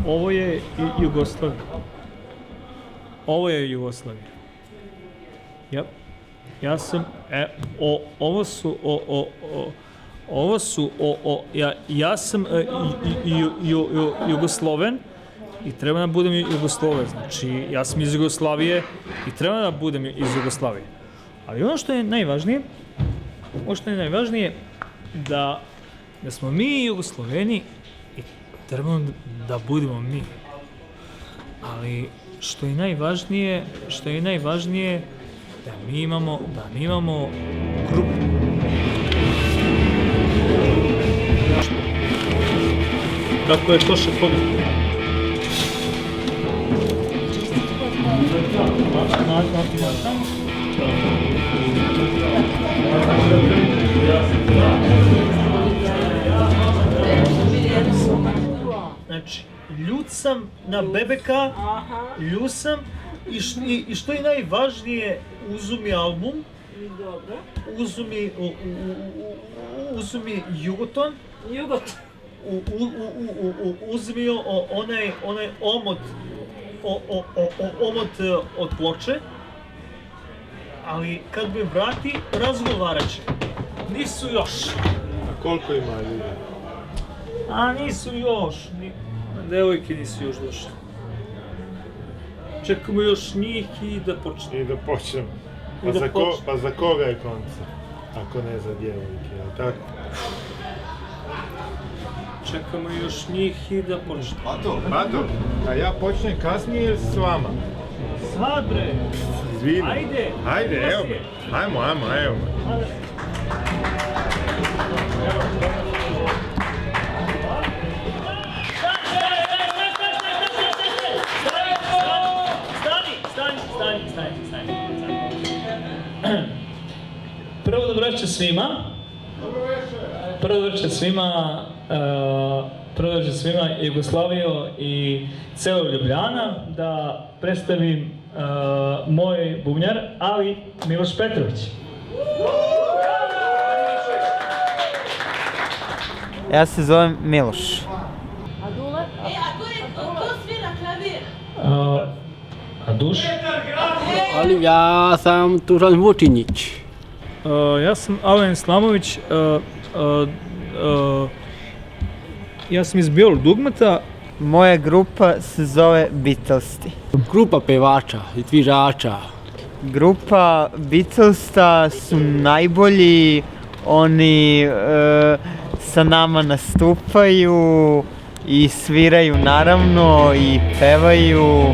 ovo je Jugoslavija. Ovo je Jugoslavija. Yep. Ja sam, ja sam Jugosloven i treba da budem Jugosloven. Znači, ja sam iz Jugoslavije i treba da budem iz Jugoslavije. Ali ono što je najvažnije, da smo mi Jugosloveni i trebamo da budemo mi. Ali što je najvažnije da mi imamo grupu. Kako je to še pogled? Znači, ljud sam na Bebeka, ljud sam i što je najvažnije, uzumi album, uzumi Jugoton, uzmi onaj omot od ploče, ali kad me vrati, razgovarat će. Nisu još. A koliko ima ljudi? A nisu još. Devojke nisu još došle. Čekamo još njih i da počnemo. I da počnemo. Pa za koga je koncert? Ako ne za djevojke, jel' tako? Čekamo još njih i da počnemo. Pato, a ja počnem kasnije ili s vama? Sad bre! Izvini. Ajde, evo me. Ajmo, evo me. Stani. Prvo dobro večer svima. Prvo večer svima Jugoslavijo i celo Ljubljana, da predstavim moj bubnjar, ali Miloš Petrović. Ja se zovem Miloš. A Dule? Ko svira klavir? A Duš? Ali ja sam Turan Vučinić. Ja sam Alen Slamović, ja sam iz Bijelog dugmeta. Moja grupa se zove Beatlesti. Grupa pevača i tvižača. Grupa Beatlesta su najbolji, oni sa nama nastupaju i sviraju naravno i pevaju.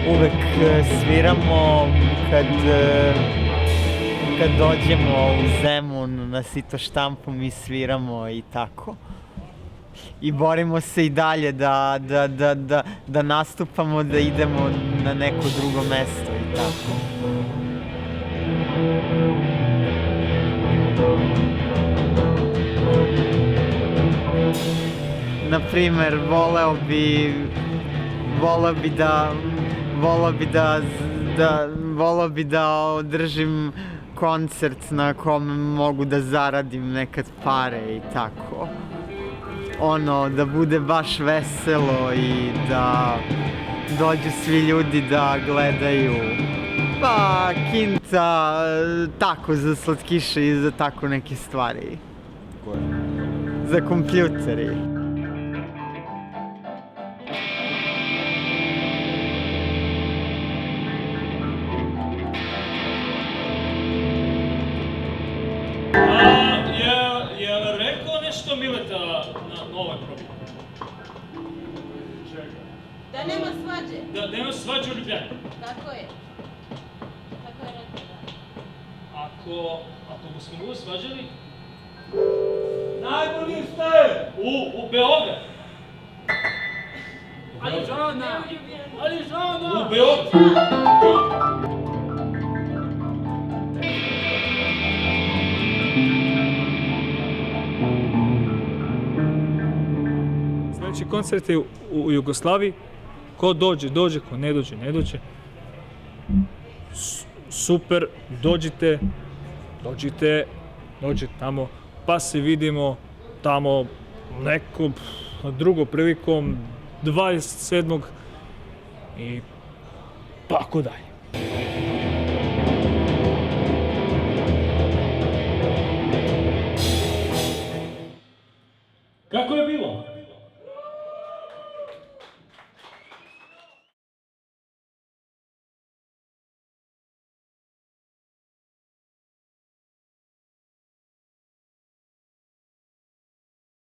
Uvek sviramo kad dođemo u Zemun na Sito štampu, mi sviramo i tako. I borimo se i dalje da nastupamo, da idemo na neko drugo mesto i tako. Naprimer, voleo bi da održim koncert na kome mogu da zaradim nekad pare i tako. Da bude baš veselo i da dođu svi ljudi da gledaju. Pa, kinta, tako za slatkiše i za tako neke stvari. Za kompjuteri. Je rekao nešto Mileta na ovoj probi? Da nema svađe. Da nema svađe u Ljubljani. Tako je. Tako je rekao, da. Ako smo mu svađali? Najbolji ste! U Beograd! Ali žena! U Beograd! Sljedeći koncert je u Jugoslaviji. Ko dođe, ko ne dođe. Super, dođite, dođite tamo, pa se vidimo tamo nekom drugom prilikom 27. i tako dalje. Kako je bilo?